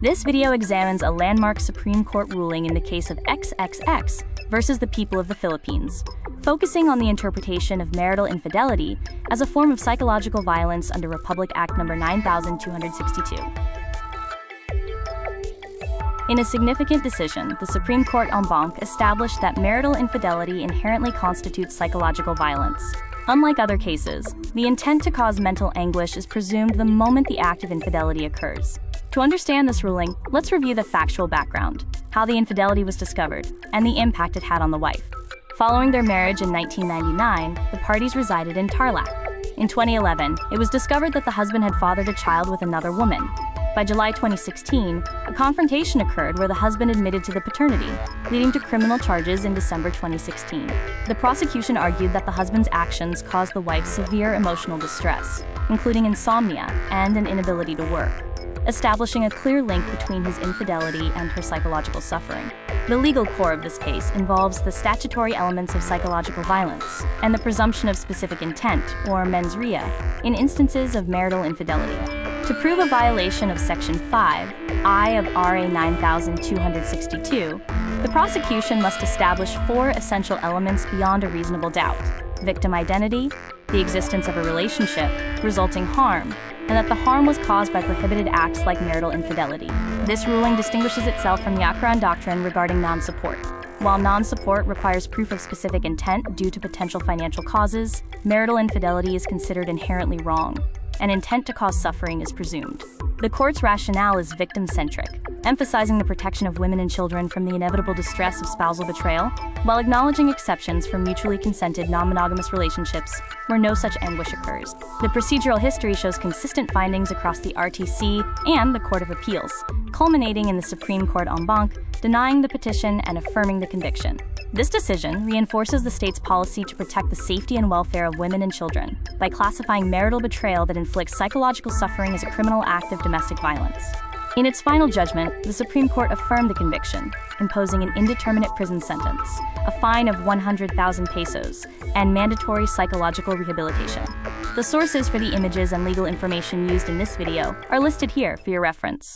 This video examines a landmark Supreme Court ruling in the case of XXX versus the people of the Philippines, focusing on the interpretation of marital infidelity as a form of psychological violence under Republic Act No. 9262. In a significant decision, the Supreme Court en banc established that marital infidelity inherently constitutes psychological violence. Unlike other cases, the intent to cause mental anguish is presumed the moment the act of infidelity occurs. To understand this ruling, let's review the factual background, how the infidelity was discovered, and the impact it had on the wife. Following their marriage in 1999, the parties resided in Tarlac. In 2011, it was discovered that the husband had fathered a child with another woman. By July 2016, a confrontation occurred where the husband admitted to the paternity, leading to criminal charges in December 2016. The prosecution argued that the husband's actions caused the wife severe emotional distress, including insomnia and an inability to work, establishing a clear link between his infidelity and her psychological suffering. The legal core of this case involves the statutory elements of psychological violence and the presumption of specific intent, or mens rea, in instances of marital infidelity. To prove a violation of Section 5(I) of RA 9262, the prosecution must establish 4 essential elements beyond a reasonable doubt: victim identity, the existence of a relationship, resulting harm, and that the harm was caused by prohibited acts like marital infidelity. This ruling distinguishes itself from the Akron Doctrine regarding non-support. While non-support requires proof of specific intent due to potential financial causes, marital infidelity is considered inherently wrong, and intent to cause suffering is presumed. The court's rationale is victim-centric, emphasizing the protection of women and children from the inevitable distress of spousal betrayal, while acknowledging exceptions for mutually consented non-monogamous relationships where no such anguish occurs. The procedural history shows consistent findings across the RTC and the Court of Appeals, culminating in the Supreme Court en banc denying the petition and affirming the conviction. This decision reinforces the state's policy to protect the safety and welfare of women and children by classifying marital betrayal that inflicts psychological suffering as a criminal act of domestic violence. In its final judgment, the Supreme Court affirmed the conviction, imposing an indeterminate prison sentence, a fine of 100,000 pesos, and mandatory psychological rehabilitation. The sources for the images and legal information used in this video are listed here for your reference.